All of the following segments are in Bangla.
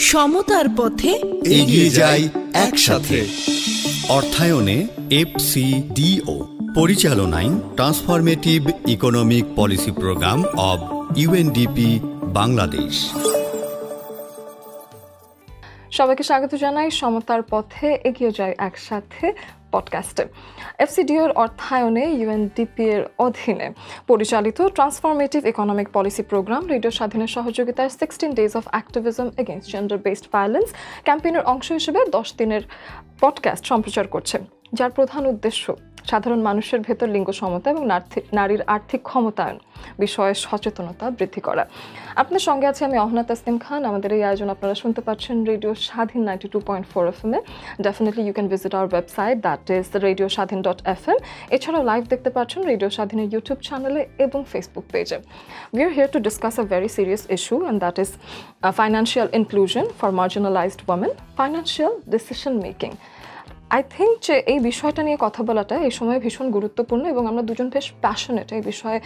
সমতার পথে এগিয়ে যাই একসাথে। অর্থায়নে FCDO, পরিচালনায় transformative economic policy programme of UNDP Bangladesh. সবাইকে স্বাগত জানাই সমতার পথে এগিয়ে যাই একসাথে পডকাস্টে। FCDOর অর্থায়নে UNDP এর অধীনে পরিচালিত transformative economic policy programme radio স্বাধীনের সহযোগিতায় 16 Days of Activism Against Gender-Based Violence ক্যাম্পেইনের অংশ হিসেবে 10 দিনের পডকাস্ট সম্প্রচার করছে, যার প্রধান উদ্দেশ্য সাধারণ মানুষের ভেতর লিঙ্গ সমতা এবং নারীর আর্থিক ক্ষমতায়ন বিষয়ে সচেতনতা বৃদ্ধি করা। আপনার সঙ্গে আছে আমি অহনা তাসনিম খান। আমাদের এই আয়োজন আপনারা শুনতে পাচ্ছেন রেডিও স্বাধীন 92.4 FM এ। Definitely you can visit our website, that is radioswadhin.fm। এছাড়াও লাইভ দেখতে পাচ্ছেন রেডিও স্বাধীনের ইউটিউব চ্যানেলে এবং ফেসবুক পেজে। We are here to discuss a very serious issue, and that is financial inclusion for marginalised women, financial decision making. I think যে এই বিষয়টা নিয়ে কথা বলাটা এই সময় ভীষণ গুরুত্বপূর্ণ, এবং আমরা দুজন বেশ প্যাশনেট এই বিষয়ে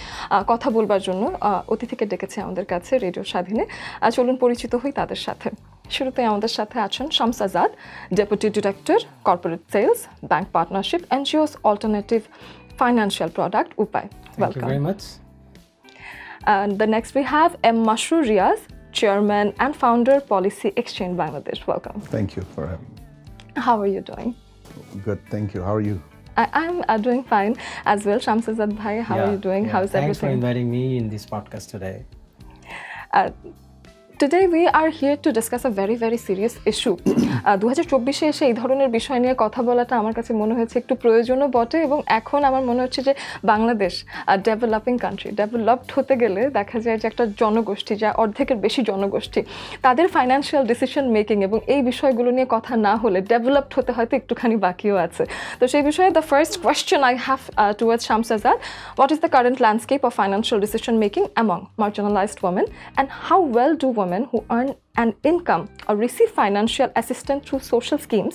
কথা বলবার জন্য অতিথিকে ডেকেছি আমাদের কাছে রেডিও স্বাধীনে। চলুন পরিচিত হই তাদের সাথে। শুরুতে আমাদের সাথে আছেন Shams Azad, deputy director corporate sales, bank partnership, NGOs alternative financial product, Upay. Welcome. Thank you very much. And the next we have M. Masroor Riaz, Chairman and Founder, Policy Exchange Bangladesh. Welcome. Thank you for having me. How are you doing? Good, thank you. How are you? I'm doing fine as well. Shamsazad bhai, how are you doing? How is Thanks everything? for inviting me in this podcast today. Today we are here to discuss a very very serious issue. 2024 এসে এই ধরনের বিষয় নিয়ে কথা বলাটা আমার কাছে মনে হয়েছে একটু প্রয়োজনও বটে, এবং এখন আমার মনে হচ্ছে যে বাংলাদেশ ডেভেলপিং কান্ট্রি, ডেভেলপড হতে গেলে দেখা যায় যে একটা জনগোষ্ঠী, যা অর্ধেকের বেশি জনগোষ্ঠী, তাদের ফাইন্যান্সিয়াল ডিসিশন মেকিং এবং এই বিষয়গুলো নিয়ে কথা না হলে ডেভেলপড হতে হয়তো একটুখানি বাকিও আছে। তো সেই বিষয়ে the first question I have towards Shams Azad, what is the current landscape of financial decision making among marginalized women, and how well do women who earn an income or receive financial assistance through social schemes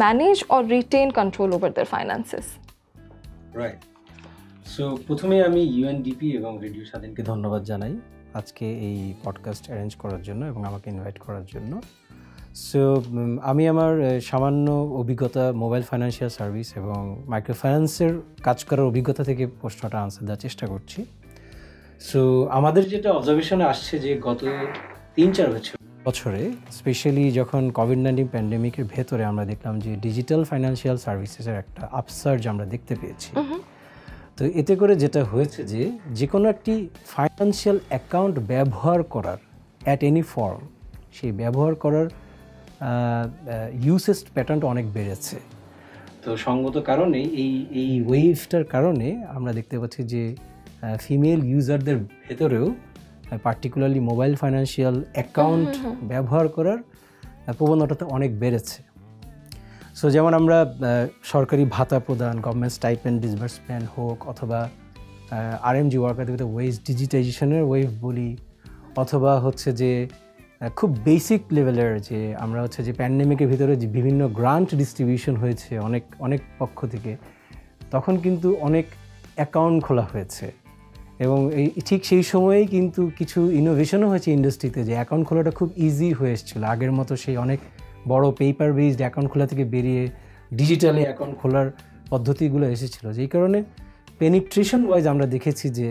manage or retain control over their finances? Right. So প্রথমে আমি UNDP এবং রেডিও স্বাধীনকে ধন্যবাদ জানাই আজকে এই পডকাস্ট অ্যারেঞ্জ করার জন্য এবং আমাকে ইনভাইট করার জন্য। সো আমি আমার সামান্য অভিজ্ঞতা মোবাইল ফাইন্যান্সিয়াল সার্ভিস এবং মাইক্রো ফাইন্যান্সের কাজ করার অভিজ্ঞতা থেকে প্রশ্নটা আনসার দেওয়ার চেষ্টা করছি। সো আমাদের যেটা অবজারভেশনে আসছে যে গত 3-4 বছরে স্পেশালি যখন কোভিড-19 প্যান্ডেমিকের ভেতরে আমরা দেখলাম যে ডিজিটাল ফাইন্যান্সিয়াল সার্ভিসেসের একটা আপসার্জ আমরা দেখতে পেয়েছি। তো এতে করে যেটা হয়েছে যে কোনো একটি ফাইন্যান্সিয়াল অ্যাকাউন্ট ব্যবহার করার অ্যাট এনি ফর্ম, সেই ব্যবহার করার ইউসেজ প্যাটার্নটা অনেক বেড়েছে। তো সঙ্গত কারণে এই ওয়েভটার কারণে আমরা দেখতে পাচ্ছি যে ফিমেল ইউজারদের ভেতরেও পার্টিকুলারলি মোবাইল ফাইন্যান্সিয়াল অ্যাকাউন্ট ব্যবহার করার প্রবণতাটা অনেক বেড়েছে। সো যেমন আমরা সরকারি ভাতা প্রদান, গভর্নমেন্ট স্টাইপেন্ড ডিসবার্সমেন্ট হোক, অথবা RMG ওয়ার্কারদের ওয়েজ ডিজিটাইজেশনের ওয়েভ বলি, অথবা হচ্ছে যে খুব বেসিক লেভেলের যে আমরা হচ্ছে যে প্যান্ডেমিকের ভিতরে যে বিভিন্ন গ্রান্ট ডিস্ট্রিবিউশন হয়েছে অনেক পক্ষ থেকে, তখন কিন্তু অনেক অ্যাকাউন্ট খোলা হয়েছে, এবং ঠিক সেই সময়েই কিন্তু কিছু ইনোভেশনও হয়েছে ইন্ডাস্ট্রিতে, যে অ্যাকাউন্ট খোলাটা খুব ইজি হয়ে এসেছিলো। আগের মতো সেই অনেক বড় পেপার বেসড অ্যাকাউন্ট খোলা থেকে বেরিয়ে ডিজিটালি অ্যাকাউন্ট খোলার পদ্ধতিগুলো এসেছিলো, যেই কারণে পেনিট্রেশন ওয়াইজ আমরা দেখেছি যে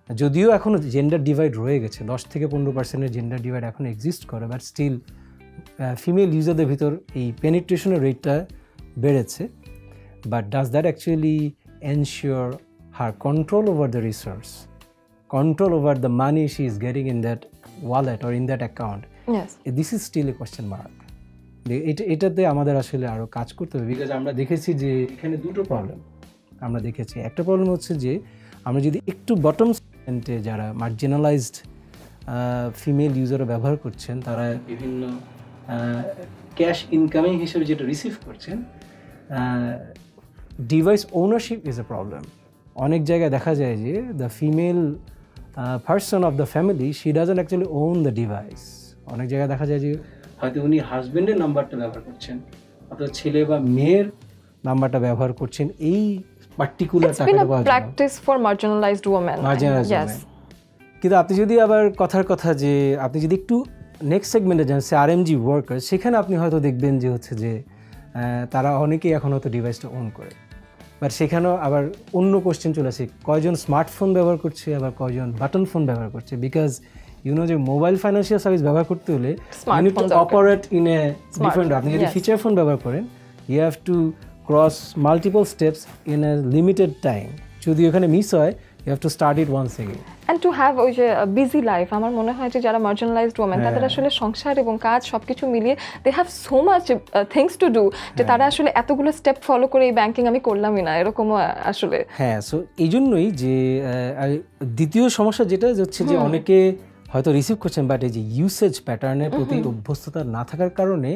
যদিও এখনও জেন্ডার ডিভাইড রয়ে গেছে, 10-15% জেন্ডার ডিভাইড এখন এক্সিস্ট করে, বাট স্টিল ফিমেল ইউজারদের ভিতর এই পেনিট্রেশনের রেটটা বেড়েছে। But does that actually ensure her control over the resource, control over the money she is getting in that wallet or in that account? Yes. This is still a question mark. এটাতে আমাদের আসলে আরও কাজ করতে হবে, বিকজ আমরা দেখেছি যে এখানে দুটো প্রবলেম আমরা দেখেছি। একটা প্রবলেম হচ্ছে যে আমরা যদি একটু বটম সেগমেন্টে যারা মার্জিনালাইজড ফিমেল ইউজাররা ব্যবহার করছেন, তারা বিভিন্ন ক্যাশ ইনকামিং হিসেবে যেটা রিসিভ করছেন, device ownership is a problem. অনেক জায়গায় দেখা যায় যে the female person of the family, she doesn't actually won the device. অনেক জায়গায় দেখা যায় যে হয়তো উনি হাজব্যান্ডের নাম্বারটা ব্যবহার করছেন, অথবা ছেলে বা মেয়ের নাম্বারটা ব্যবহার করছেন এই পার্টিকুলার টাকাটা পাওয়ার জন্য। Practice for marginalised women. কিন্তু আপনি যদি আবার কথার কথা যে আপনি যদি একটু নেক্সট সেগমেন্টে যান আরএমজি ওয়ার্কার, সেখানে আপনি হয়তো দেখবেন যে হচ্ছে যে তারা অনেকেই এখন হয়তো ডিভাইসটা অন করে, বাট সেখানেও আবার অন্য কোশ্চেন চলে আসে, কয়জন স্মার্টফোন ব্যবহার করছে, আবার কয়জন বাটন ফোন ব্যবহার করছে। বিকজ যে মোবাইল ফাইন্যান্সিয়াল সার্ভিস ব্যবহার করতে হলে you need to operate in a different. আপনি যদি ফিচার ফোন ব্যবহার করেন, you have to cross multiple steps in a limited time. যদি ওখানে মিস হয়, you have to start it once again. And to have ওই যে বিজি লাইফ, আমার মনে হয় যে যারা মার্জিনালাইজড ওমেন, তাদের আসলে সংসার এবং কাজ সবকিছু মিলিয়ে they have so much things to do, যে তারা আসলে এতগুলো স্টেপ ফলো করে এই ব্যাংকিং আমি করলামই না, এরকমও আসলে। হ্যাঁ, সো এই জন্যই যে দ্বিতীয় সমস্যা যেটা হচ্ছে যে অনেকে হয়তো রিসিভ করছেন, বাট এই যে ইউসেজ প্যাটার্নের প্রতি অভ্যস্ততা না থাকার কারণে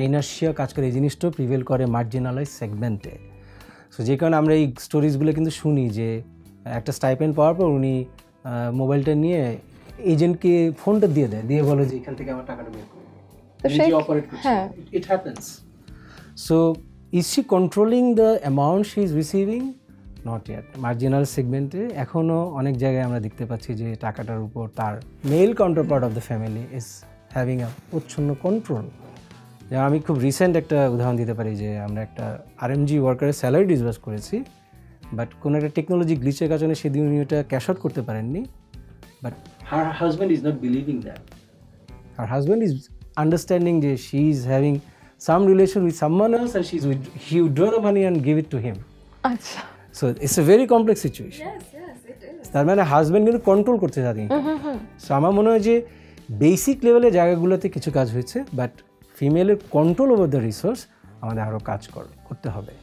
ইনার্শিয়া কাজ করে, এই জিনিসটাও প্রিভেল করে মার্জিনালাইজ সেগমেন্টে। সো যে কারণে আমরা এই স্টোরিজগুলো কিন্তু শুনি যে একটা স্টাইপেন্ড পাওয়ার পর উনি মোবাইলটা নিয়ে এজেন্টকে ফোনটা দিয়ে দেয়, দিয়ে বলে যে এখান থেকে আমার টাকাটা বের করে নিজে অপারেট করছে। It happens. So is she controlling the amount she is receiving? Not yet. Marginal সেগমেন্টে এখনও অনেক জায়গায় আমরা দেখতে পাচ্ছি যে টাকাটার উপর তার male counterpart of the family is having a প্রচ্ছন্ন কন্ট্রোল। আমি খুব রিসেন্ট একটা উদাহরণ দিতে পারি যে আমরা একটা আরএমজি ওয়ার্কারের স্যালারি ডিসবার্স করেছি, বাট কোনো একটা টেকনোলজি গ্লিচের কারণে সেদিন উনি ওটা ক্যাশ আউট করতে পারেননি। But her husband is not believing that. Her husband is understanding যে she is having some relation with someone else and he withdraw the money and give it to him. আচ্ছা, so it's a very complex situation. তার মানে হাজব্যান্ড কিন্তু কন্ট্রোল করতে থাকে। সো আমার মনে হয় যে বেসিক লেভেলে জায়গাগুলোতে কিছু কাজ হয়েছে, বাট ফিমেলের কন্ট্রোল ওভার দ্য রিসোর্স আমাদের আরও কাজ করতে হবে।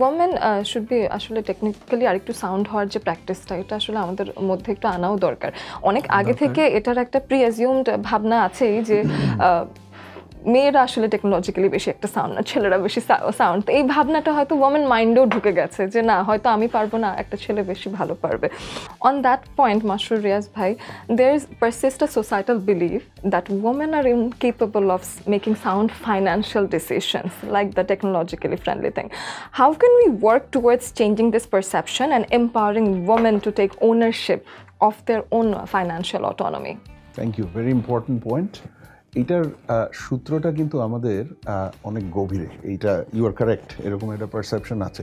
ওমেন শুড বি আসলে টেকনিক্যালি আরেকটু সাউন্ড হওয়ার যে প্র্যাকটিসটা, এটা আসলে আমাদের মধ্যে একটু আনাও দরকার। অনেক আগে থেকে এটার একটা প্রি অ্যাজিউমড ভাবনা আছেই যে মেয়েরা আসলে টেকনোলজিক্যালি বেশি একটা সাউন্ড না, ছেলেরা বেশি সাউন্ড। তো এই ভাবনাটা হয়তো ওমেন মাইন্ডেও ঢুকে গেছে যে না, হয়তো আমি পারবো না, একটা ছেলে বেশি ভালো পারবে। On that point Mashrur Riaz ভাই, there is persist a societal belief that women are incapable of making sound financial decisions like the technologically friendly thing. How can we work towards changing this perception and empowering women to take ownership of their own financial autonomy? Thank you. Very important point. এটার সূত্রটা কিন্তু আমাদের অনেক গভীরে। এইটা ইউ আর কারেক্ট, এরকম একটা পারসেপশন আছে।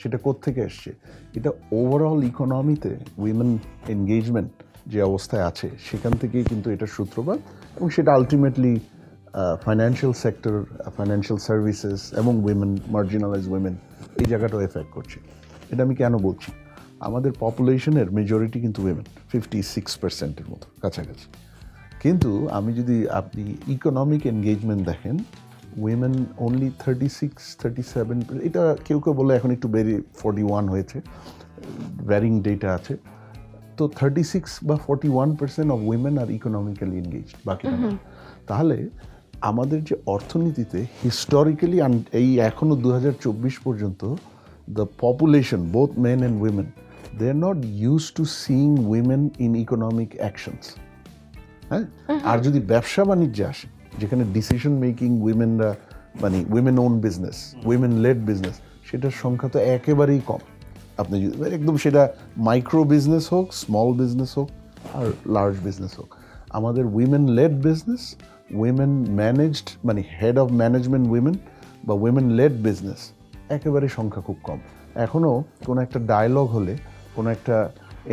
সেটা কোত্থেকে এসছে? এটা ওভারঅল ইকোনমিতে উইমেন এনগেজমেন্ট যে অবস্থায় আছে সেখান থেকেই কিন্তু এটার সূত্রপাত, এবং সেটা ultimately financial sector, financial services এবং উইমেন, মার্জিনালাইজ উইমেন, এই জায়গাটাও এফেক্ট করছে। এটা আমি কেন বলছি? আমাদের পপুলেশনের মেজরিটি কিন্তু উইমেন, 56%-এর মতো কাছাকাছি। কিন্তু আমি যদি আপনি ইকোনমিক এনগেজমেন্ট দেখেন, উইমেন অনলি 36-37, এটা কেউ কেউ বলে এখন একটু 41 হয়েছে, ভ্যারিং ডেটা আছে। তো 36 বা 41% of women are economically engaged, বাকিটা না। তাহলে আমাদের যে অর্থনীতিতে হিস্টোরিক্যালি এই এখনও 2024 পর্যন্ত the population, both men and women, they are not use to seeing women in economic actions. হ্যাঁ, আর যদি ব্যবসা বাণিজ্যে আসে, যেখানে ডিসিশন মেকিং উইমেনরা, মানে women own business, women led business, সেটার সংখ্যা তো একেবারেই কম। আপনি যদি একদম সেটা মাইক্রো বিজনেস হোক, স্মল বিজনেস হোক, আর লার্জ বিজনেস হোক, আমাদের women led business, women managed, মানে হেড অফ ম্যানেজমেন্ট উইমেন বা উইমেন লেড বিজনেস, একেবারে সংখ্যা খুব কম। এখনও কোনো একটা ডায়লগ হলে, কোনো একটা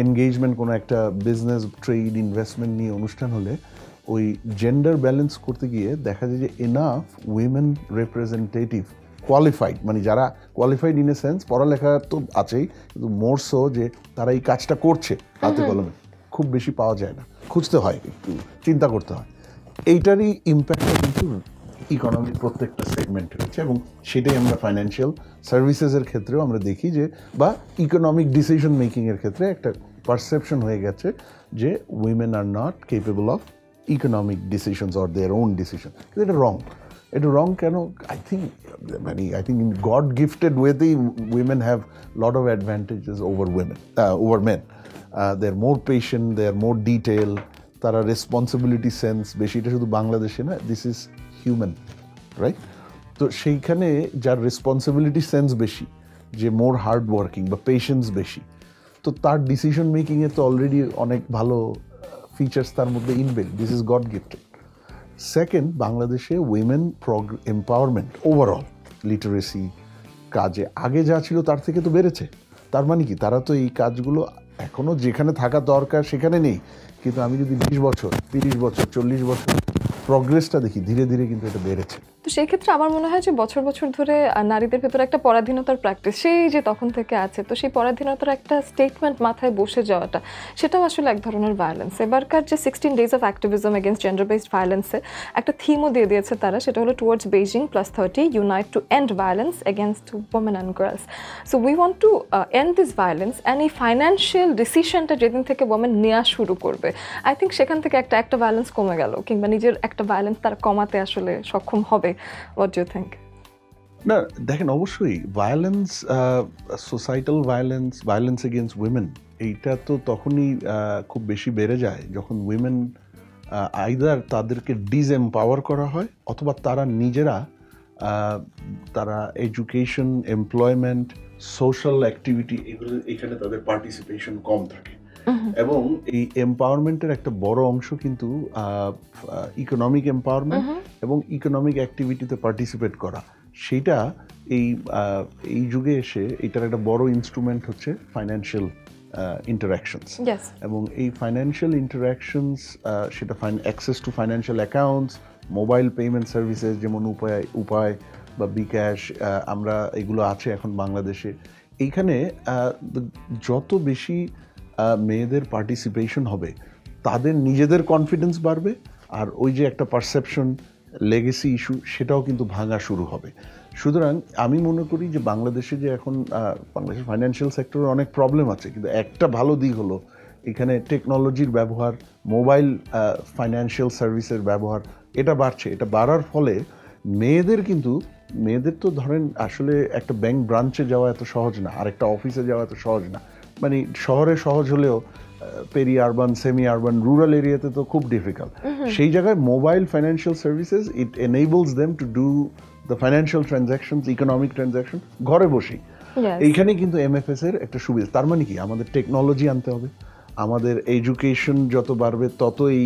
এনগেজমেন্ট, কোনো একটা বিজনেস, ট্রেড, ইনভেস্টমেন্ট নিয়ে অনুষ্ঠান হলে, ওই জেন্ডার ব্যালেন্স করতে গিয়ে দেখা যায় যে এনাফ উইমেন রিপ্রেজেন্টেটিভ কোয়ালিফাইড, মানে যারা কোয়ালিফাইড ইন এ সেন্স, পড়ালেখা তো আছেই, কিন্তু মোর সো যে তারা এই কাজটা করছে হাতে কলমে, খুব বেশি পাওয়া যায় না, খুঁজতে হয়, একটু চিন্তা করতে হয়। এইটারই ইম্প্যাক্টটা কিন্তু ইকোনমির প্রত্যেকটা সেগমেন্টে রয়েছে, এবং সেটাই আমরা ফাইন্যান্সিয়াল সার্ভিসেসের ক্ষেত্রেও আমরা দেখি যে, বা ইকোনমিক ডিসিশন মেকিংয়ের ক্ষেত্রে একটা পারসেপশন হয়ে গেছে যে women are not capable of economic decisions or their own decision. কিন্তু এটা রং। এটা রং কেন? I think in God gifted ওয়েতেই women have lot of advantages over men. They are more patient, they are more detail, তারা রেসপন্সিবিলিটি সেন্স বেশি। এটা শুধু বাংলাদেশে না, দিস ইজ হিউম্যান, রাইট? তো সেইখানে যার রেসপন্সিবিলিটি সেন্স বেশি, যে মোর হার্ড ওয়ার্কিং বা পেশেন্স বেশি, তো তার ডিসিশন মেকিংয়ে তো অলরেডি অনেক ভালো ফিচার্স তার মধ্যে inbuilt. This is god gifted. Second, বাংলাদেশে উইমেন এম্পাওয়ারমেন্ট ওভারঅল লিটারেসি কাজে আগে যা ছিল তার থেকে তো বেড়েছে। তার মানে কি তারা তো এই কাজগুলো এখনও যেখানে থাকা দরকার সেখানে নেই, কিন্তু আমি যদি 20 বছর 30 বছর 40 বছর প্রগ্রেসটা দেখি, ধীরে ধীরে কিন্তু এটা বেড়েছে। তো সেই ক্ষেত্রে আমার মনে হয় যে বছর বছর ধরে নারীদের ভেতরে একটা পরাধীনতার প্র্যাকটিস সেই যে তখন থেকে আছে, তো সেই পরাধীনতার একটা স্টেটমেন্ট মাথায় বসে যাওয়াটা সেটাও আসলে এক ধরনের ভায়োলেন্স। এবারকার যে 16 days of activism against gender based ভায়োলেন্সে একটা থিমও দিয়ে দিয়েছে তারা, সেটা হলো towards Beijing +30 unite to end violence against women and girls. So we want to end this violence and এই ফাইন্যান্সিয়াল ডিসিশনটা যেদিন থেকে ওমেন নেওয়া শুরু করবে, আই থিঙ্ক সেখান থেকে একটা ভায়োলেন্স কমে গেল, কিংবা নিজের একটা ভায়োলেন্স তারা কমাতে আসলে সক্ষম হবে। What do you think? না দেখেন, অবশ্যই violence, societal violence against women, এইটা তো তখনই খুব বেশি বেড়ে যায় যখন উইমেন আইদার তাদেরকে ডিসএম্পাওয়ার করা হয় অথবা তারা নিজেরা তারা এডুকেশন, এমপ্লয়মেন্ট, সোশ্যাল অ্যাক্টিভিটি এখানে তাদের পার্টিসিপেশন কম থাকে। এবং এই এম্পাওয়ারমেন্টের একটা বড় অংশ কিন্তু ইকোনমিক এম্পাওয়ারমেন্ট এবং ইকোনমিক অ্যাক্টিভিটিতে পার্টিসিপেট করা, সেইটা এই যুগে এসে এটার একটা বড় ইনস্ট্রুমেন্ট হচ্ছে ফাইন্যান্সিয়াল ইন্টারাকশনস। এবং এই ফাইন্যান্সিয়াল ইন্টারাকশনস, সেটা access to financial accounts, mobile payment services যেমন উপায় বা বিকাশ, আমরা এগুলো আছে এখন বাংলাদেশে। এইখানে যত বেশি মেয়েদের পার্টিসিপেশন হবে তাদের নিজেদের কনফিডেন্স বাড়বে, আর ওই যে একটা পারসেপশন লেগেসি ইস্যু সেটাও কিন্তু ভাঙা শুরু হবে। সুতরাং আমি মনে করি যে বাংলাদেশে যে এখন বাংলাদেশের ফাইন্যান্সিয়াল সেক্টরে অনেক প্রবলেম আছে, কিন্তু একটা ভালো দিক হলো এখানে টেকনোলজির ব্যবহার, মোবাইল ফাইন্যান্সিয়াল সার্ভিসের ব্যবহার, এটা বাড়ছে। এটা বাড়ার ফলে মেয়েদের তো ধরেন আসলে একটা ব্যাংক ব্রাঞ্চে যাওয়া এত সহজ না, আর একটা অফিসে যাওয়া এত সহজ না। মানে শহরে সহজ হলেও peri urban, semi urban, rural এরিয়াতে তো খুব ডিফিকাল্ট। সেই জায়গায় mobile financial services it enables them to do the financial transactions, economic transaction ঘরে বসেই। এইখানে কিন্তু এমএফএস এর একটা সুবিধা। তার মানে কি আমাদের টেকনোলজি আনতে হবে, আমাদের এডুকেশন যত বাড়বে তত এই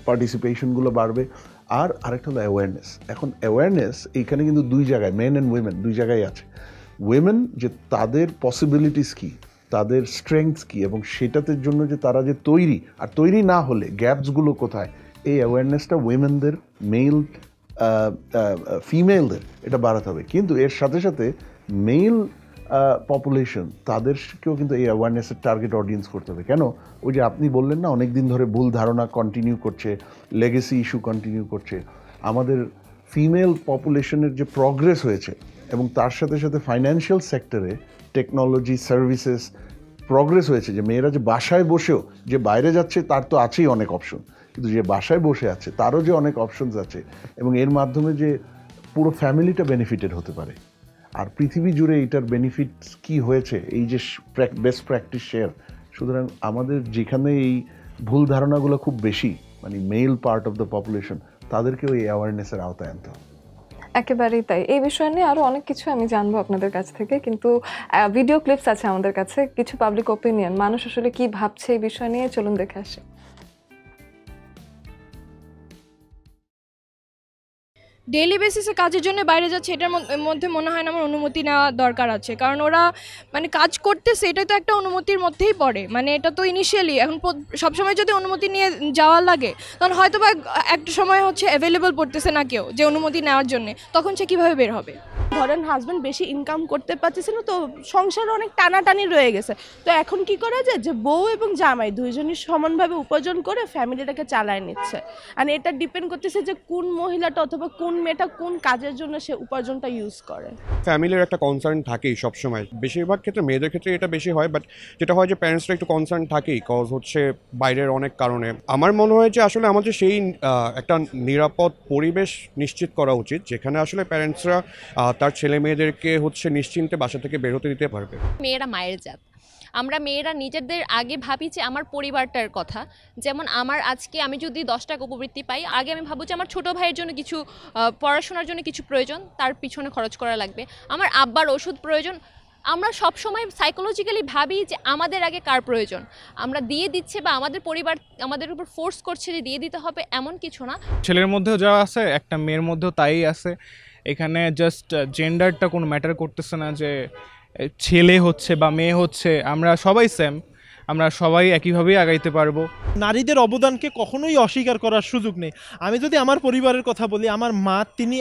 পার্টিসিপেশনগুলো বাড়বে। আর আরেকটা হলো অ্যাওয়ারনেস। এখন অ্যাওয়ারনেস এইখানে কিন্তু দুই জায়গায়, মেন অ্যান্ড উইমেন দুই জায়গায় আছে। উইমেন যে তাদের পসিবিলিটিস কী, তাদের স্ট্রেংথস কী, এবং সেটাতে জন্য যে তারা যে তৈরি, আর তৈরি না হলে গ্যাপসগুলো কোথায়, এই অ্যাওয়ারনেসটা উইমেনদের, ফিমেলদের এটা বাড়াতে হবে। কিন্তু এর সাথে সাথে মেল পপুলেশন তাদেরকেও কিন্তু এই অ্যাওয়ারনেসের টার্গেট অডিয়েন্স করতে হবে। কেন, ওই যে আপনি বললেন না অনেক দিন ধরে ভুল ধারণা কন্টিনিউ করছে, লেগেসি ইস্যু কন্টিনিউ করছে। আমাদের ফিমেল পপুলেশনের যে প্রগ্রেস হয়েছে এবং তার সাথে সাথে ফাইন্যান্সিয়াল সেক্টরে টেকনোলজি সার্ভিসেস প্রগ্রেস হয়েছে, যে মেয়েরা যে বাসায় বসেও, যে বাইরে যাচ্ছে তার তো আছেই অনেক অপশন, কিন্তু যে বাসায় বসে আছে তারও যে অনেক অপশনস আছে, এবং এর মাধ্যমে যে পুরো ফ্যামিলিটা বেনিফিটেড হতে পারে। আর পৃথিবী জুড়ে এইটার বেনিফিটস কি হয়েছে, এই যে বেস্ট প্র্যাকটিস শেয়ার। সুতরাং আমাদের যেখানে এই ভুল ধারণাগুলো খুব বেশি, মানে male part of the population, তাদেরকেও এই অ্যাওয়ারনেসের আওতায় আনতে হবে। একেবারেই তাই। এই বিষয় নিয়ে আরও অনেক কিছু আমি জানবো আপনাদের কাছ থেকে, কিন্তু ভিডিও ক্লিপস আছে আমাদের কাছে, কিছু পাবলিক ওপিনিয়ন, মানুষ আসলে কি ভাবছে এই বিষয় নিয়ে, চলুন দেখে আসি। ডেইলি বেসিসে কাজের জন্য বাইরে যাচ্ছে, এটার মধ্যে মনে হয় না আমার অনুমতি নেওয়া দরকার আছে, কারণ ওরা মানে কাজ করতেছে, এটাই তো একটা অনুমতির মধ্যেই পড়ে। মানে এটা তো ইনিশিয়ালি, এখন সবসময় যদি অনুমতি নিয়ে যাওয়া লাগে তখন হয়তো বা একটা সময় হচ্ছে অ্যাভেলেবল পড়তেছে না কেউ যে অনুমতি নেওয়ার জন্যে, তখন সে কীভাবে বের হবে? ধরেন হাজব্যান্ড বেশি ইনকাম করতে পারতেছে না, তো সংসার অনেক টানাটানি রয়ে গেছে, তো এখন কি করা যায় যে বউ এবং জামাই দুইজনই সমানভাবে উপার্জন করে ফ্যামিলিটাকে চালায় নিচ্ছে। আর এটা ডিপেন্ড করতেছে যে কোন মহিলাটা অথবা কোন মেয়েটা কোন কাজের জন্য সে উপার্জনটা ইউজ করে। ফ্যামিলির একটা কনসার্ন থাকেই সবসময়, বেশিরভাগ ক্ষেত্রে মেয়েদের ক্ষেত্রে এটা বেশি হয়, বাট যেটা হয় যে প্যারেন্টসরা একটু কনসার্ন থাকেই, কজ হচ্ছে বাইরের অনেক কারণে। আমার মনে হয় যে আসলে আমাদের সেই একটা নিরাপদ পরিবেশ নিশ্চিত করা উচিত, যেখানে আসলে প্যারেন্টসরা তার ছেলে মেয়েদেরকে হচ্ছে নিশ্চিন্তে বাসা থেকে বের হতে দিতে পারবে। মেয়েরা মায়ের জাত, আমরা মেয়েরা নিজেদের আগে ভাবি যে আমার পরিবারটার কথা। যেমন আমি যদি 10 টাকা উপবৃত্তি পাই, আগে আমি ভাবো যে আমার ছোটো ভাইয়ের জন্য কিছু পড়াশোনার জন্য কিছু প্রয়োজন, তার পিছনে খরচ করা লাগবে। আমার আব্বার ওষুধ প্রয়োজন, আমরা সবসময় সাইকোলজিক্যালি ভাবি যে আমাদের আগে কার প্রয়োজন, আমরা দিয়ে দিচ্ছে বা আমাদের পরিবার আমাদের উপর ফোর্স করছে যে দিয়ে দিতে হবে, এমন কিছু না। ছেলের মধ্যেও যা আছে একটা মেয়ের মধ্যেও তাই আছে। এখানে জাস্ট জেন্ডারটা কোনো ম্যাটার করতেছে না যে ছেলে হচ্ছে বা মেয়ে হচ্ছে, আমরা সবাই সেম, আমরা সবাই একইভাবেই আগাইতে পারবো। নারীদের অবদানকে কখনোই অস্বীকার করার সুযোগ নেই। আমি যদি আমার পরিবারের কথা বলি, আমার মা তিনি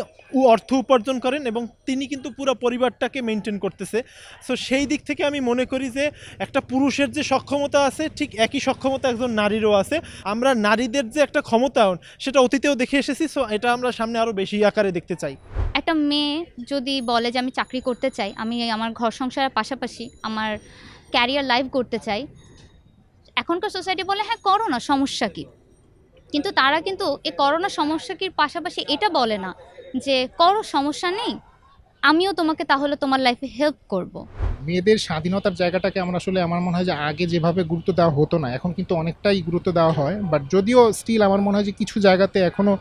অর্থ উপার্জন করেন এবং তিনি কিন্তু পুরো পরিবারটাকে মেনটেন করতেছে। সো সেই দিক থেকে আমি মনে করি যে একটা পুরুষের যে সক্ষমতা আছে ঠিক একই সক্ষমতা একজন নারীরও আছে। আমরা নারীদের যে একটা ক্ষমতায়ন সেটা অতীতেও দেখে এসেছি, সো এটা আমরা সামনে আরও বেশি আকারে দেখতে চাই। একটা মেয়ে যদি বলে যে আমি চাকরি করতে চাই, আমি আমার ঘর সংসারের পাশাপাশি আমার ক্যারিয়ার লাইফ করতে চাই, এখনকার সোসাইটি বলে হ্যাঁ করো না, সমস্যা কী। কিন্তু তারা কিন্তু এই করোনা সমস্যা কির পাশাপাশি এটা বলে না যে করো, সমস্যা নেই, আমিও তোমাকে তাহলে তোমার লাইফে হেল্প করব। মেয়েদের স্বাধীনতার জায়গাটাকে আমরা আসলে আমার মনে হয় যে আগে যেভাবে গুরুত্ব দেওয়া হতো না, এখন কিন্তু অনেকটাই গুরুত্ব দেওয়া হয়। বাট যদিও স্টিল আমার মনে হয় যে কিছু জায়গাতে এখনও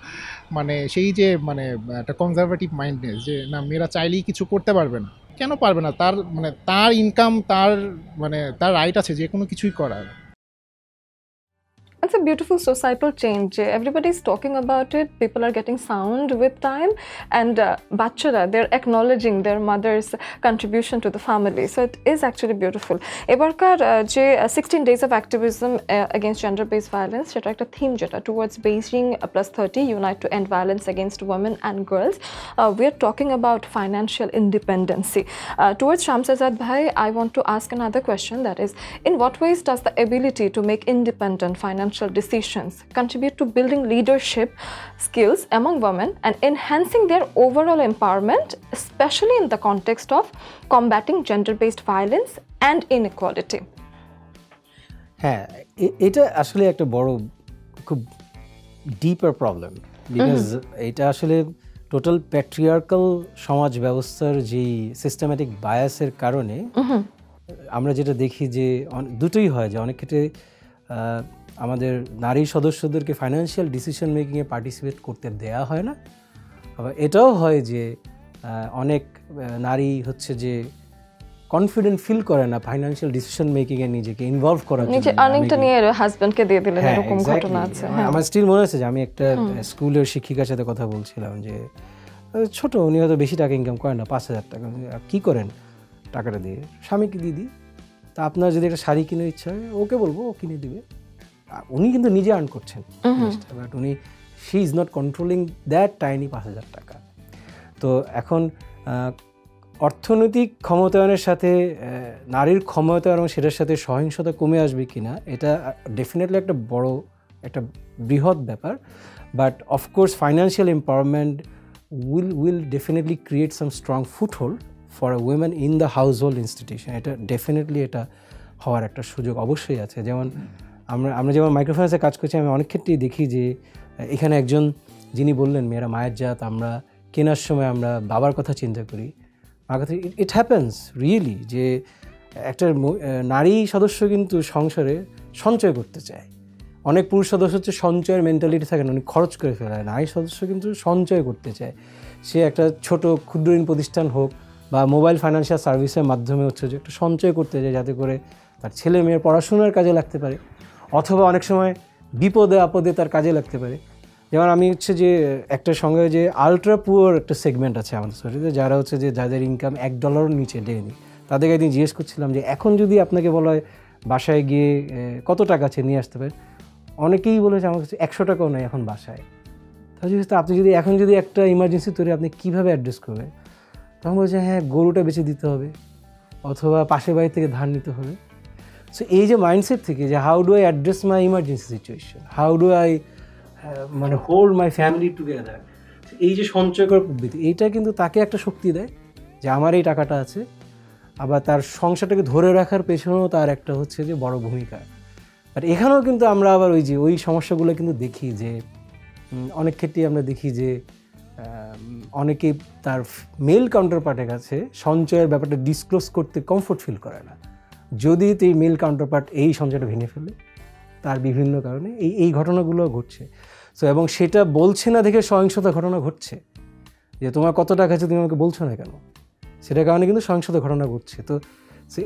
মানে সেই যে মানে একটা কনজারভেটিভ মাইন্ডনেস যে না মেয়েরা চাইলেই কিছু করতে পারবে না। কেন পারবে না? তার মানে তার ইনকাম, তার রাইট আছে যে কোনো কিছুই করার। It's a beautiful societal change. Everybody is talking about it. People are getting sound with time, and bachara, they're acknowledging their mother's contribution to the family. So it is actually beautiful. Ebarkar je 16 days of activism against gender-based violence, সেটা একটা theme যেটা towards Beijing +30 unite to end violence against women and girls. We are talking about financial independency. Towards Shamsazad Bhai, I want to ask another question, that is, in what ways does the ability to make independent financial decisions contribute to building leadership skills among women and enhancing their overall empowerment, especially in the context of combating gender-based violence and inequality? হ্যাঁ, এটা আসলে একটা বড় খুব ডিপার প্রবলেম, বিকজ এটা আসলে টোটাল প্যাট্রিয়ার্কাল সমাজ ব্যবস্থার যেই সিস্টেম্যাটিক বায়াসের কারণে আমরা যেটা দেখি যে দুটোই হয়, যে অনেক ক্ষেত্রে আমাদের নারী সদস্যদেরকে ফাইন্যান্সিয়াল ডিসিশন মেকিংয়ে পার্টিসিপেট করতে দেয়া হয় না। আবার এটাও হয় যে অনেক নারী হচ্ছে যে কনফিডেন্ট ফিল করে না ফাইন্যান্সিয়াল ডিসিশন মেকিংয়ে নিজেকে ইনভলভ করার জন্য। নিজে আর্নিংটা নিয়ে হাজবেন্ডকে দিয়ে দিলেন, এরকম ঘটনা আছে। আমার স্টিল মনে আছে যে আমি একটা স্কুলের শিক্ষিকার সাথে কথা বলছিলাম যে ছোট, উনি হয়তো বেশি টাকা ইনকাম করেন না, ৫,০০০ টাকা। কী করেন টাকাটা দিয়ে? স্বামীকে দিয়ে দিই। তা আপনার যদি একটা শাড়ি কিনে ইচ্ছা হয়, ওকে বলবো, ও কিনে দিবে। উনি কিন্তু নিজে আর্ন করছেন, বাট উনি she is not controlling that tiny ৫,০০০ টাকা। তো এখন অর্থনৈতিক ক্ষমতায়নের সাথে নারীর ক্ষমতায়ন এবং সেটার সাথে সহিংসতা কমে আসবে কিনা, এটা ডেফিনেটলি একটা বড়, একটা বৃহৎ ব্যাপার। But of course financial empowerment will definitely create some strong foothold for a women in the household institution. এটা ডেফিনেটলি এটা হওয়ার একটা সুযোগ অবশ্যই আছে। যেমন আমরা যেমন মাইক্রোফাইন্যান্সে কাজ করছি, আমি অনেক ক্ষেত্রেই দেখি যে এখানে একজন যিনি বললেন মেয়েরা মায়ের জাত, আমরা কেনার সময় আমরা বাবার কথা চিন্তা করি। আমার কথা ইট হ্যাপেন্স রিয়েলি যে একটা নারী সদস্য কিন্তু সংসারে সঞ্চয় করতে চায়। অনেক পুরুষ সদস্য হচ্ছে সঞ্চয়ের মেন্টালিটি থাকে না, উনি খরচ করে ফেলায়। নারী সদস্য কিন্তু সঞ্চয় করতে চায়। সে একটা ছোট ক্ষুদ্র ঋণ প্রতিষ্ঠান হোক বা মোবাইল ফাইন্যান্সিয়াল সার্ভিসের মাধ্যমে হচ্ছে যে একটা সঞ্চয় করতে চায়, যাতে করে তার ছেলে মেয়ের পড়াশোনার কাজে লাগতে পারে, অথবা অনেক সময় বিপদে আপদে তার কাজে লাগতে পারে। যেমন আমি হচ্ছে যে একটা সঙ্গে যে আলট্রা পুয়ার একটা সেগমেন্ট আছে আমাদের সোসাইটিতে, যারা হচ্ছে যে যাদের ইনকাম $1 নিচে ডেইলি, তাদেরকে একদিন জিজ্ঞেস করছিলাম যে এখন যদি আপনাকে বলা হয় বাসায় গিয়ে কত টাকা আছে নিয়ে আসতে পারেন, অনেকেই বলেছে আমার কাছে 100 টাকাও নেই এখন বাসায়। তাহলে আপনি যদি এখন যদি একটা ইমার্জেন্সি তৈরি, আপনি কীভাবে অ্যাড্রেস করবেন? তখন বলছে হ্যাঁ, গরুটা বেঁচে দিতে হবে, অথবা পাশের বাড়ি থেকে ধার নিতে হবে। সো এই যে মাইন্ডসেট থেকে যে how do I address my emergency situation, how do I মানে হোল্ড মাই ফ্যামিলি টুগেদার, এই যে সঞ্চয় করার পদ্ধতি, এইটা কিন্তু তাকে একটা শক্তি দেয় যে আমার এই টাকাটা আছে। আবার তার সংসারটাকে ধরে রাখার পেছনেও তার একটা হচ্ছে যে বড় ভূমিকা। আর এখানেও কিন্তু আমরা আবার ওই সমস্যাগুলো কিন্তু দেখি যে অনেক ক্ষেত্রেই আমরা দেখি যে অনেকেই তার মেল কাউন্টারপার্টের কাছে সঞ্চয়ের ব্যাপারটা ডিসক্লোজ করতে কমফোর্ট ফিল করে না। যদি এই মেল কাউন্টারপার্ট এই সঞ্চয়টা ভেঙে ফেলে, তার বিভিন্ন কারণে এই ঘটনাগুলো ঘটছে। সো এবং সেটা বলছে না দেখে সহিংসতা ঘটনা ঘটছে, যে তোমার কত টাকা আছে তুমি আমাকে বলছো না কেন। সেটার কারণে কিন্তু সহিংসত ঘটনা ঘটছে। তো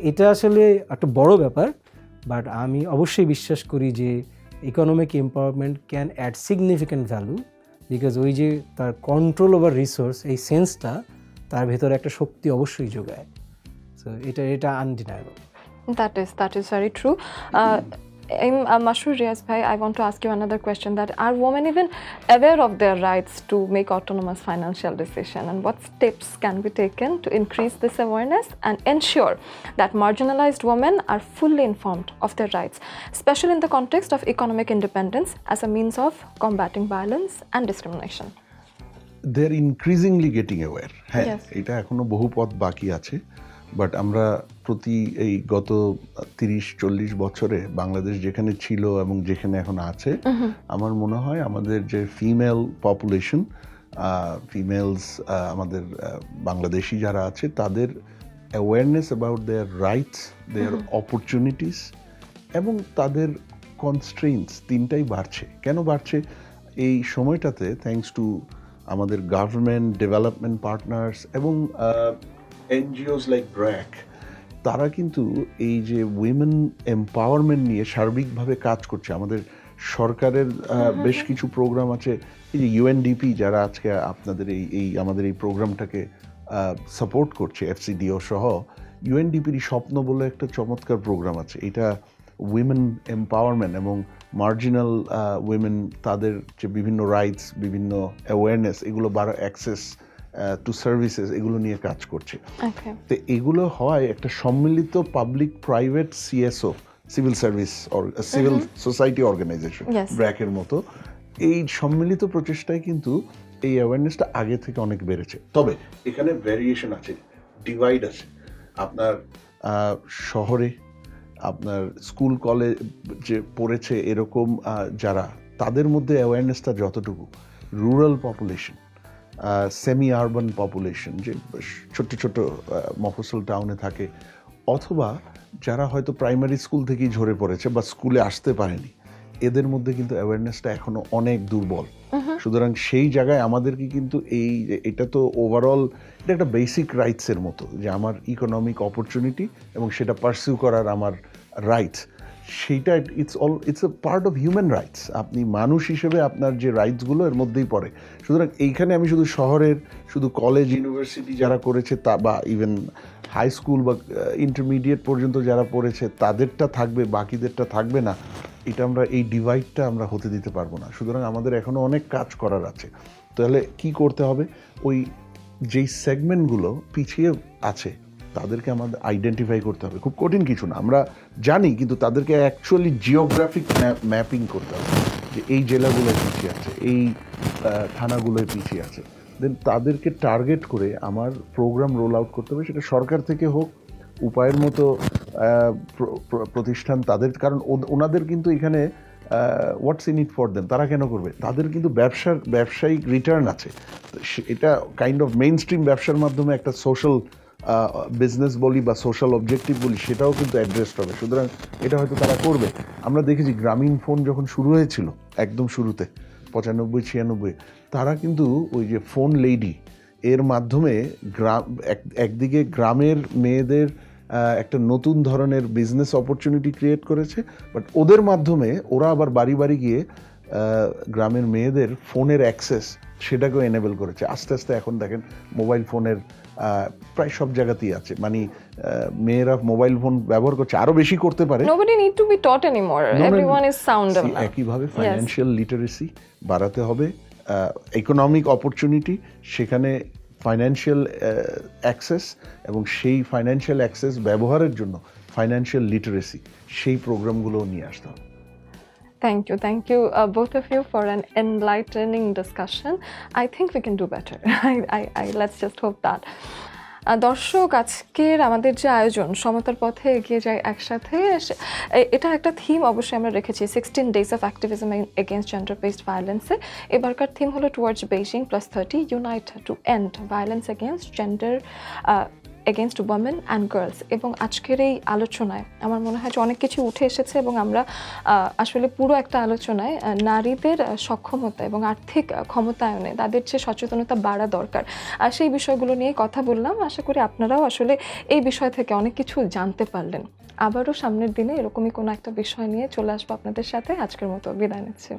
এটা আসলে একটা বড় ব্যাপার, বাট আমি অবশ্যই বিশ্বাস করি যে economic empowerment can add significant value, because ওই যে তার কন্ট্রোল ওভার রিসোর্স, এই সেন্সটা তার ভেতরে একটা শক্তি অবশ্যই যোগায়। সো এটা undeniable. That is very true. Masroor Riaz Bhai, I want to ask you another question, that are women even aware of their rights to make autonomous financial decision, and what steps can be taken to increase this awareness and ensure that marginalized women are fully informed of their rights, especially in the context of economic independence as a means of combating violence and discrimination? They're increasingly getting aware. হ্যাঁ, Yes. এটা এখনো বহু পথ বাকি আছে, বাট আমরা এই গত 30-40 বছরে বাংলাদেশ যেখানে ছিল এবং যেখানে এখন আছে, আমার মনে হয় আমাদের যে ফিমেল পপুলেশন, ফিমেলস আমাদের বাংলাদেশি যারা আছে, তাদের awareness about their rights, their opportunities এবং তাদের কনস্ট্রেইনস, তিনটাই বাড়ছে। কেন বাড়ছে? এই সময়টাতে থ্যাঙ্কস টু আমাদের গভর্নমেন্ট, ডেভেলপমেন্ট পার্টনার্স এবং এনজিওস লাইক ব্র্যাক, তারা কিন্তু এই যে উইমেন এম্পাওয়ারমেন্ট নিয়ে সার্বিকভাবে কাজ করছে। আমাদের সরকারের বেশ কিছু প্রোগ্রাম আছে, এই যে ইউএনডিপি যারা আজকে আপনাদের আমাদের এই প্রোগ্রামটাকে সাপোর্ট করছে, এফসিডিও সহ, ইউএনডিপির স্বপ্ন বলে একটা চমৎকার প্রোগ্রাম আছে। এটা উইমেন এম্পাওয়ারমেন্ট এবং মার্জিনাল উইমেন, তাদের যে বিভিন্ন রাইটস, বিভিন্ন অ্যাওয়ারনেস, এগুলো বাড়া, অ্যাক্সেস টু সার্ভিসেস, এগুলো নিয়ে কাজ করছে। তো এগুলো হয় একটা সম্মিলিত public private CSO, civil service civil society organisation, ব্র্যাকের মতো। এই সম্মিলিত প্রচেষ্টায় কিন্তু এই অ্যাওয়ারনেসটা আগে থেকে অনেক বেড়েছে। তবে এখানে ভ্যারিয়েশন আছে, ডিভাইড আছে। আপনার শহরে আপনার স্কুল কলেজে পড়েছে এরকম যারা, তাদের মধ্যে অ্যাওয়ারনেসটা যতটুকু, rural population, semi urban population, যে ছোট্ট ছোট্ট মফস্বল টাউনে থাকে, অথবা যারা হয়তো প্রাইমারি স্কুল থেকেই ঝরে পড়েছে বা স্কুলে আসতে পারেনি, এদের মধ্যে কিন্তু অ্যাওয়ারনেসটা এখনো অনেক দুর্বল। সুতরাং সেই জায়গায় আমাদেরকে কিন্তু এটা তো ওভারঅল এটা একটা বেসিক রাইটসের মতো, যে আমার ইকোনমিক অপরচুনিটি এবং সেটা পারসিউ করার আমার রাইটস, সেইটা it's a part of human rights. আপনি মানুষ হিসেবে আপনার যে রাইটসগুলো এর মধ্যেই পড়ে। সুতরাং এইখানে আমি শুধু শহরের, শুধু কলেজ ইউনিভার্সিটি যারা করেছে তা, বা ইভেন হাই স্কুল বা ইন্টারমিডিয়েট পর্যন্ত যারা পড়েছে, তাদেরটা থাকবে, বাকিদেরটা থাকবে না, এটা আমরা এই ডিভাইডটা আমরা হতে দিতে পারবো না। সুতরাং আমাদের এখনও অনেক কাজ করার আছে। তাহলে কি করতে হবে? ওই যেই সেগমেন্টগুলো পিছিয়ে আছে তাদেরকে আমাদের আইডেন্টিফাই করতে হবে। খুব কঠিন কিছু না, আমরা জানি, কিন্তু তাদেরকে অ্যাকচুয়ালি জিওগ্রাফিক ম্যাপিং করতে হবে, যে এই জেলাগুলোয় পিছিয়ে আছে, এই থানাগুলোয় পিছিয়ে আছে। দেন তাদেরকে টার্গেট করে আমার প্রোগ্রাম রোল আউট করতে হবে, সেটা সরকার থেকে হোক, উপায়ের মতো প্রতিষ্ঠান তাদের, কারণ ওনাদের কিন্তু এখানে হোয়াটস ইন ইট ফর দেম, তারা কেন করবে? তাদের কিন্তু ব্যবসায়িক রিটার্ন আছে। এটা কাইন্ড অফ মেইন স্ট্রিম ব্যবসার মাধ্যমে একটা সোশ্যাল বিজনেস বলি বা সোশ্যাল অবজেক্টিভ বলি, সেটাও কিন্তু অ্যাড্রেসড হবে। সুতরাং এটা হয়তো তারা করবে। আমরা দেখেছি গ্রামীণ ফোন যখন শুরু হয়েছিল একদম শুরুতে 95-96, তারা কিন্তু ওই যে ফোন লেডি এর মাধ্যমে একদিকে গ্রামের মেয়েদের একটা নতুন ধরনের বিজনেস অপরচুনিটি ক্রিয়েট করেছে, বাট ওদের মাধ্যমে ওরা আবার বাড়ি বাড়ি গিয়ে গ্রামের মেয়েদের ফোনের অ্যাক্সেস সেটাকেও এনেবল করেছে। আস্তে আস্তে এখন দেখেন মোবাইল ফোনের প্রায় সব জায়গাতেই আছে, মানে মেয়েরা মোবাইল ফোন ব্যবহার করছে, আরো বেশি করতে পারে। Nobody need to be taught anymore. Everyone is sound enough. একইভাবে ফাইন্যান্সিয়াল লিটারেসি বাড়াতে হবে, ইকোনমিক অপরচুনিটি, সেখানে ফাইন্যান্সিয়াল অ্যাক্সেস এবং সেই ফাইন্যান্সিয়াল অ্যাক্সেস ব্যবহারের জন্য ফাইন্যান্সিয়াল লিটারেসি, সেই প্রোগ্রামগুলোও নিয়ে আসতে হবে। Thank you both of you for an enlightening discussion. I think we can do better. Let's just hope that. দর্শক, আজকের আমাদের যে আয়োজন সমতার পথে এগিয়ে যায় একসাথে, এটা একটা থিম অবশ্যই আমরা রেখেছি 16 days of activism against gender based violence। এবারকার থিম হলো towards Beijing +30 unite to end violence against gender against women and girls. এবং আজকের এই আলোচনায় আমার মনে হয় যে অনেক কিছু উঠে এসেছে এবং আমরা আসলে পুরো একটা আলোচনায় নারীদের সক্ষমতা এবং আর্থিক ক্ষমতায়নে তাদের যে সচেতনতা বাড়া দরকার সেই বিষয়গুলো নিয়ে কথা বললাম। আশা করি আপনারাও আসলে এই বিষয় থেকে অনেক কিছু জানতে পারলেন। আবারও সামনের দিনে এরকমই কোনো একটা বিষয় নিয়ে চলে আসবো আপনাদের সাথে। আজকের মতো বিদায় নিচ্ছি।